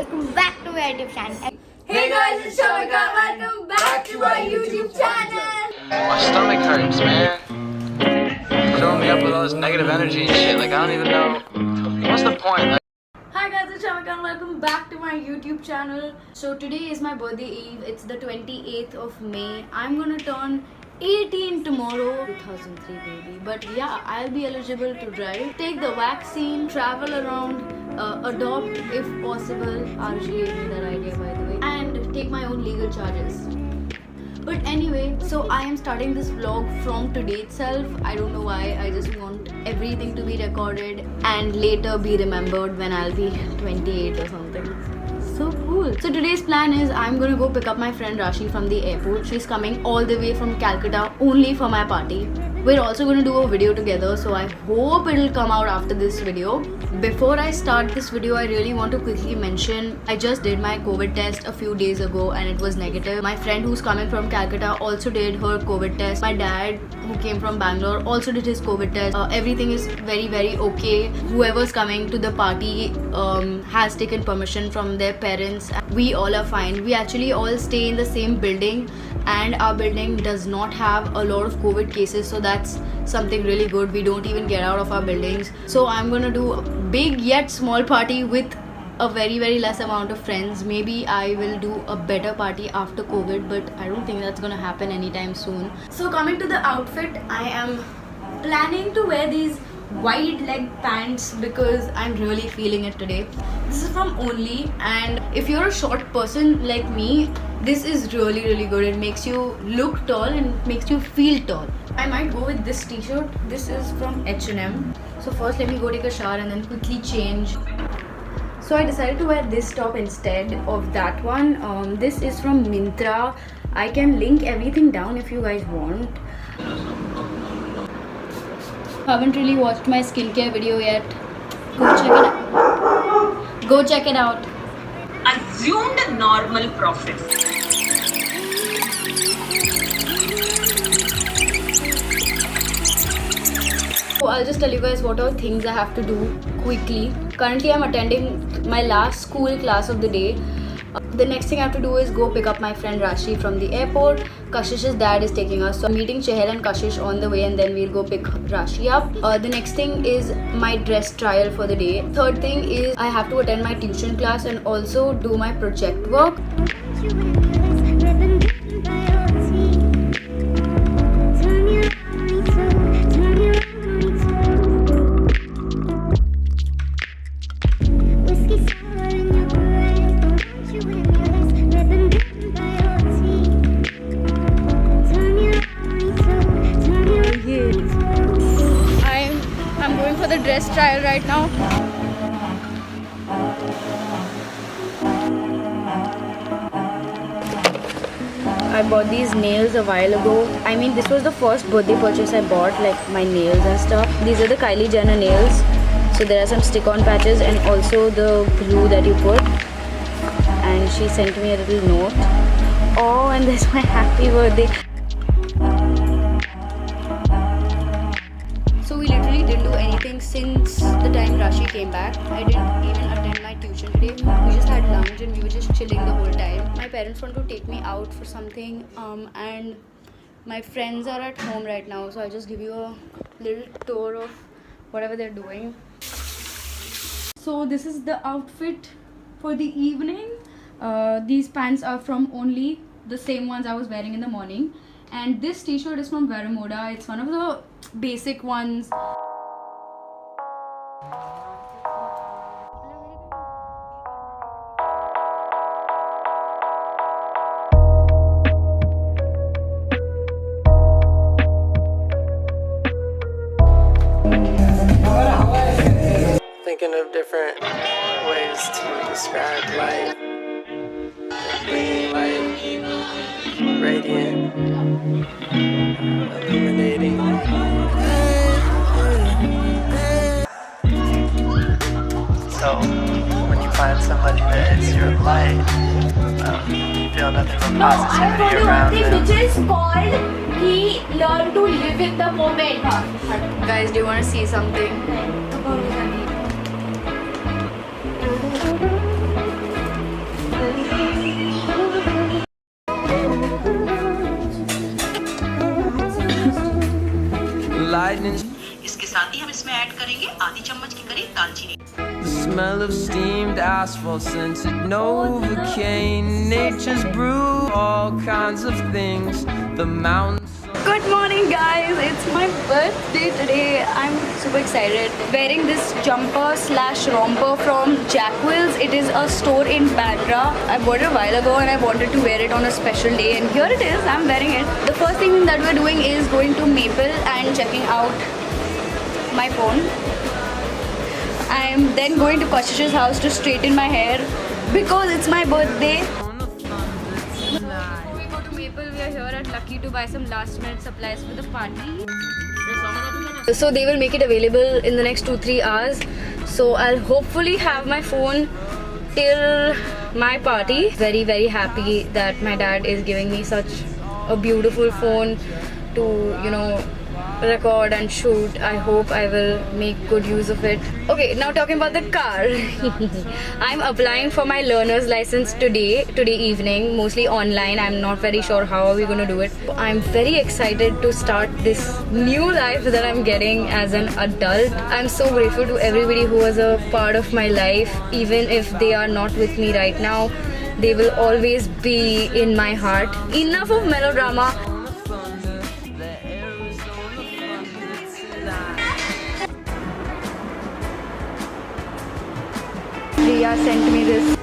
welcome back to my YouTube channel. Hey guys, it's Shamika. Welcome back to our YouTube channel. My stomach hurts, man. Filling me up with all this negative energy and shit. Like, I don't even know. What's the point? Like, Hi guys, it's Shamika and welcome back to my YouTube channel. So today is my birthday eve. It's the 28th of May. I'm gonna turn 18 tomorrow. 2003 baby. But yeah, I'll be eligible to drive, take the vaccine, travel around, adopt if possible. RG gave me that idea by the way. And take my own legal charges. But anyway, so I am starting this vlog from today itself. I don't know why, I just want everything to be recorded and later be remembered when I'll be 28 or something. So cool. So today's plan is I'm gonna go pick up my friend Rashi from the airport. She's coming all the way from Calcutta only for my party. We're also gonna do a video together, so I hope it'll come out after this video. Before I start this video, I really want to quickly mention I just did my COVID test a few days ago and it was negative. My friend who's coming from Calcutta also did her COVID test. My dad who came from Bangalore also did his COVID test. Everything is very okay. Whoever's coming to the party has taken permission from their parents. We all are fine. We actually all stay in the same building and our building does not have a lot of COVID cases, so that's something really good. We don't even get out of our buildings. So I'm gonna do a big yet small party with a very less amount of friends. Maybe I will do a better party after COVID, but I don't think that's gonna happen anytime soon. So coming to the outfit, I am planning to wear these wide leg pants because I'm really feeling it today. This is from Only, and if you're a short person like me, this is really good. It makes you look tall and makes you feel tall. I might go with this t-shirt. This is from H&M. So first let me go take a shower and then quickly change. So I decided to wear this top instead of that one. This is from Myntra. I can link everything down if you guys want. Haven't really watched my skincare video yet. Go check it out. Assumed normal profit. So I'll just tell you guys what all things I have to do quickly. Currently I'm attending my last school class of the day. The next thing I have to do is go pick up my friend Rashi from the airport. Kashish's dad is taking us, so I'm meeting Chehel and Kashish on the way and then we'll go pick Rashi up. The next thing is my dress trial for the day. Third thing is I have to attend my tuition class and also do my project work. I'm going for the dress trial right now. I bought these nails a while ago. I mean, this was the first birthday purchase I bought, like my nails and stuff. These are the Kylie Jenner nails. So there are some stick-on patches and also the glue that you put. And she sent me a little note. Oh, and there's my happy birthday. So we literally didn't do anything since the time Rashi came back. I didn't even attend my tuition today. We just had lunch and we were just chilling the whole time. My parents want to take me out for something and my friends are at home right now. So I'll just give you a little tour of whatever they're doing. So this is the outfit for the evening. These pants are from Only, the same ones I was wearing in the morning. And this t-shirt is from Veramoda. It's one of the basic ones. Thinking of different ways to describe life. Bringing light, radiant, illuminating. So when you find somebody that is your light, you feel nothing but positivity around them. Which is called he learned to live in the moment. Guys, do you want to see something? The smell of steamed asphalt, scented Novocaine. Nature's brew, all kinds of things. The mountains. Good morning guys, it's my birthday today. I'm super excited. Wearing this jumper slash romper from Jackwills. It is a store in Bandra. I bought it a while ago and I wanted to wear it on a special day, and here it is, I'm wearing it. The first thing that we're doing is going to Maple and checking out my phone. I'm then going to Kashish's house to straighten my hair because it's my birthday. Before we go to Maple, we are here at Lucky to buy some last minute supplies for the party. So they will make it available in the next 2-3 hours. So I'll hopefully have my phone till my party. Very happy that my dad is giving me such a beautiful phone to, you know, record and shoot. I hope I will make good use of it. Okay, now talking about the car. I'm applying for my learner's license today evening, mostly online. I'm not very sure how are we going to do it. I'm very excited to start this new life that I'm getting as an adult. I'm so grateful to everybody who was a part of my life. Even if they are not with me right now, they will always be in my heart. Enough of melodrama. Riya sent me this.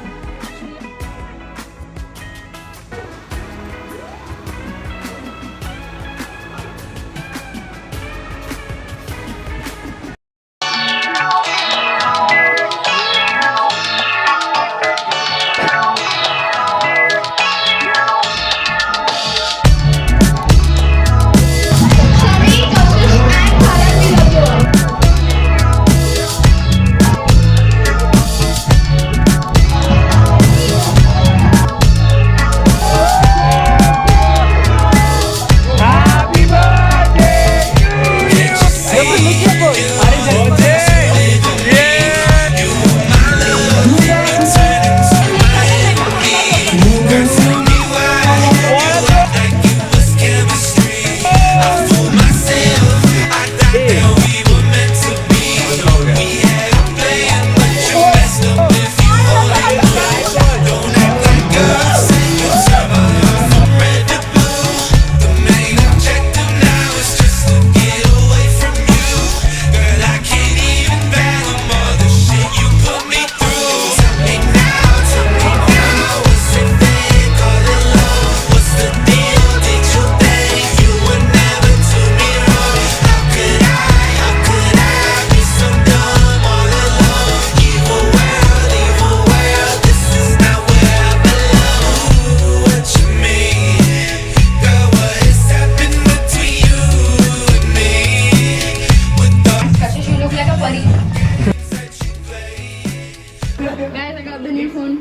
Guys, I got the new phone.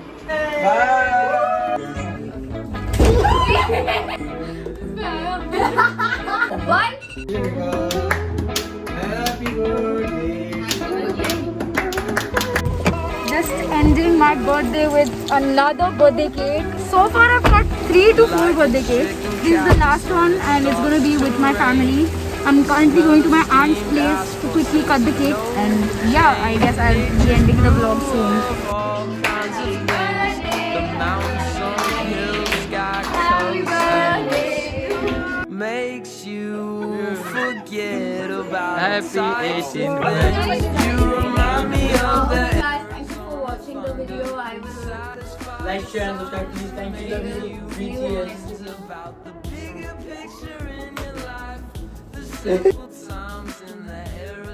What? Just ending my birthday with another birthday cake. So far I've got 3 to 4 birthday cakes. This is the last one and it's gonna be with my family. I'm currently going to my aunt's place to quickly cut the cake, and yeah, I guess I'll be ending the vlog soon. Makes you forget about Happy 18th birthday. You remind me of that. Guys, thank you for watching the video. I will like, share and subscribe, please. Thank you, love you. BTS. About the bigger picture in your life, the simple times in the era.